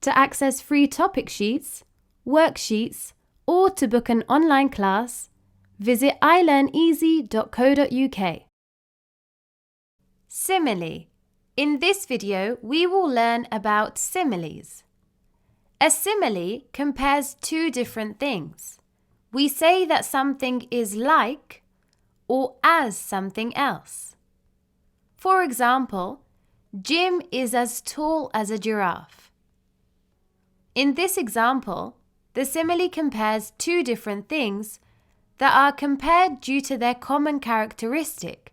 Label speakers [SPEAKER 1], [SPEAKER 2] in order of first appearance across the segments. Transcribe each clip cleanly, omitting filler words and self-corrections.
[SPEAKER 1] To access free topic sheets, worksheets, or to book an online class, visit ilearneasy.co.uk. Simile. In this video, we will learn about similes. A simile compares two different things. We say that something is like or as something else. For example, Jim is as tall as a giraffe. In this example, the simile compares two different things that are compared due to their common characteristic,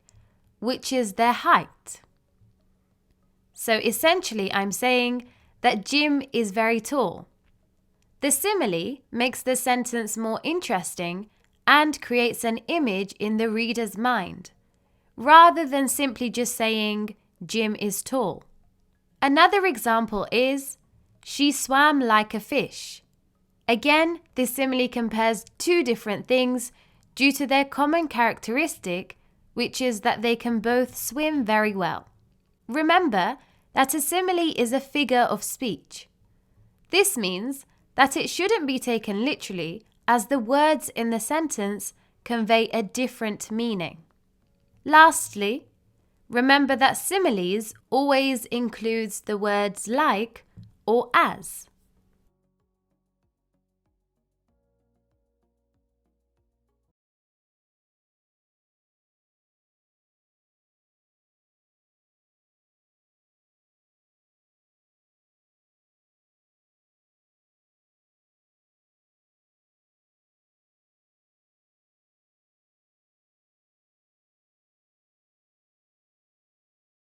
[SPEAKER 1] which is their height. So essentially, I'm saying that Jim is very tall. The simile makes the sentence more interesting and creates an image in the reader's mind, rather than simply just saying Jim is tall. Another example is, she swam like a fish. Again, this simile compares two different things due to their common characteristic, which is that they can both swim very well. Remember that a simile is a figure of speech. This means that it shouldn't be taken literally, as the words in the sentence convey a different meaning. Lastly, remember that similes always includes the words like or as.